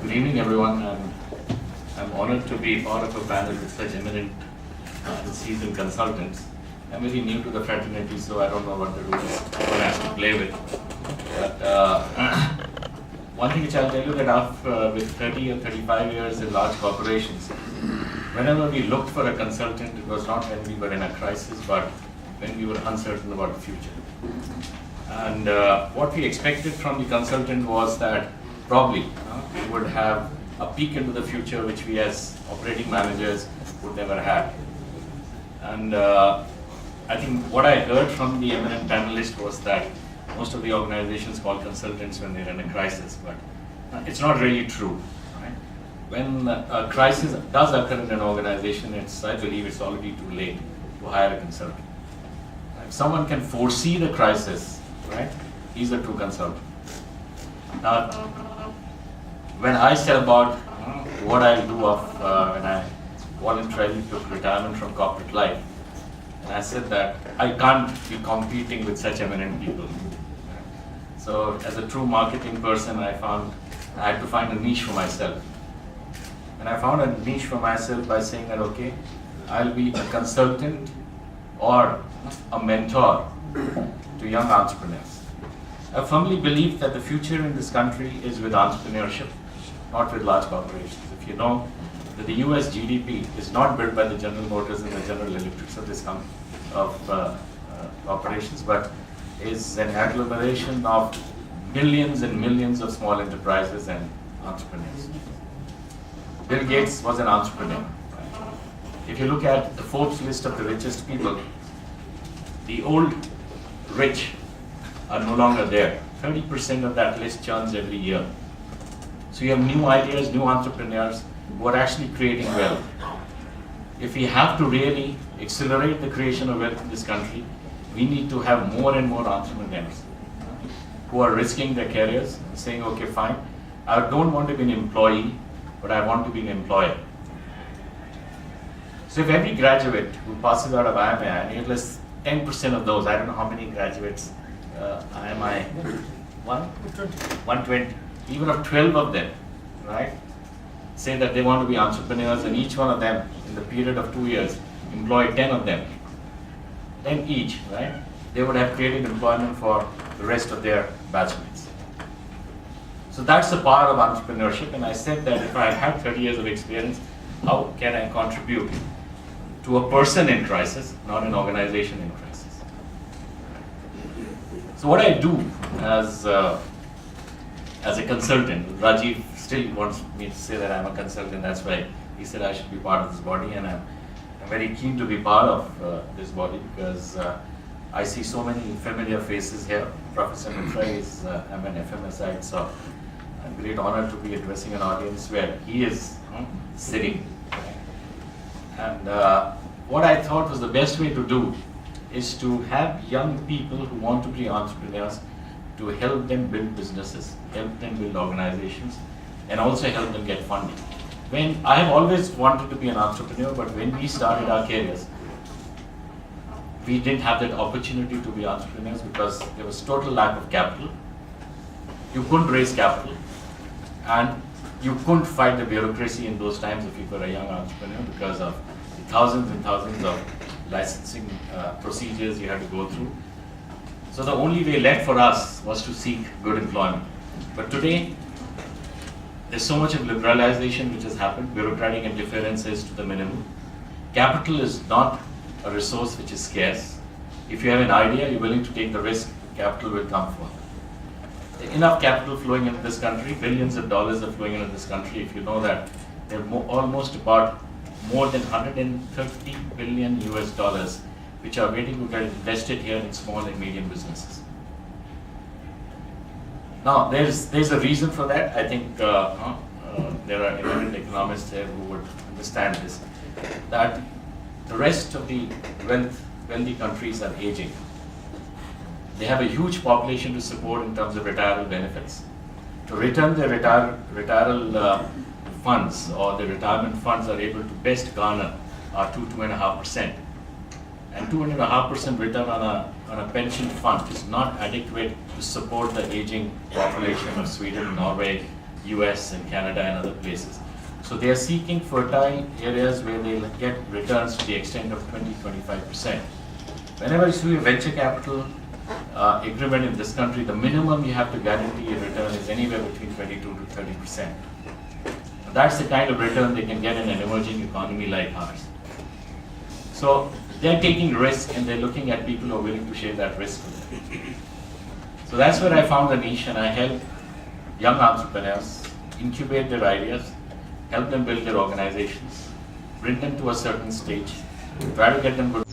Good evening, everyone. I'm honored to be part of a panel with such eminent and seasoned consultants. I'm very new to the fraternity, so I don't know what the rules one has to play with. But one thing which I'll tell you that after with 30 or 35 years in large corporations, whenever we looked for a consultant, it was not when we were in a crisis, but when we were uncertain about the future. And what we expected from the consultant was that probably we would have a peek into the future which we as operating managers would never have. And I think what I heard from the eminent panelist was that most of the organizations call consultants when they're in a crisis, but it's not really true. Right? When a crisis does occur in an organization, I believe it's already too late to hire a consultant. If someone can foresee the crisis, right, he's a true consultant. Now, when I said about what I'll do when I voluntarily took retirement from corporate life, and I said that I can't be competing with such eminent people. So as a true marketing person, I had to find a niche for myself. And I found a niche for myself by saying that, okay, I'll be a consultant or a mentor to young entrepreneurs. I firmly believe that the future in this country is with entrepreneurship, not with large corporations. If you know that the US GDP is not built by the General Motors and the General Electrics of this corporations, but is an agglomeration of millions and millions of small enterprises and entrepreneurs. Bill Gates was an entrepreneur. If you look at the Forbes list of the richest people, the old rich are no longer there. 30% of that list churns every year. So you have new ideas, new entrepreneurs who are actually creating wealth. If we have to really accelerate the creation of wealth in this country, we need to have more and more entrepreneurs who are risking their careers, saying, okay, fine, I don't want to be an employee, but I want to be an employer. So if every graduate who passes out of IMI, and at least 10% of those, I don't know how many graduates, IMI, 120, even of 12 of them, right, say that they want to be entrepreneurs, and each one of them, in the period of 2 years, employ 10 of them, 10 each, right, they would have created employment for the rest of their batchmates. So that's the power of entrepreneurship, and I said that if I had 30 years of experience, how can I contribute to a person in crisis, not an organization in crisis? So what I do as a consultant, Rajiv still wants me to say that I'm a consultant, that's why he said I should be part of this body, and I'm very keen to be part of this body because I see so many familiar faces here. Professor Mitra is I'm an FMSite, so I'm great honor to be addressing an audience where he is sitting. And what I thought was the best way to do is to have young people who want to be entrepreneurs, to help them build businesses, help them build organizations, and also help them get funding. When I have always wanted to be an entrepreneur, but when we started our careers, we didn't have that opportunity to be entrepreneurs because there was total lack of capital. You couldn't raise capital, and you couldn't fight the bureaucracy in those times if you were a young entrepreneur because of the thousands and thousands of licensing procedures you had to go through. So the only way left for us was to seek good employment. But today, there's so much of liberalization which has happened, bureaucratic interferences to the minimum. Capital is not a resource which is scarce. If you have an idea, you're willing to take the risk, capital will come forth. Enough capital flowing into this country, billions of dollars are flowing into this country. If you know that, there are almost about more than 130 billion US dollars which are waiting to get invested here in small and medium businesses. Now, there's a reason for that. I think there are eminent economists here who would understand this, that the rest of the wealthy countries are aging. They have a huge population to support in terms of retirement benefits. To return their retirement funds or the retirement funds are able to best garner are 2.5%. And 2.5% return on a pension fund is not adequate to support the aging population of Sweden, Norway, US and Canada and other places. So they are seeking fertile areas where they'll get returns to the extent of 20-25%. Whenever you see a venture capital agreement in this country, the minimum you have to guarantee a return is anywhere between 22 to 30%. That's the kind of return they can get in an emerging economy like ours. So they're taking risk and they're looking at people who are willing to share that risk with them. So that's where I found the niche, and I help young entrepreneurs incubate their ideas, help them build their organizations, bring them to a certain stage, try to get them good.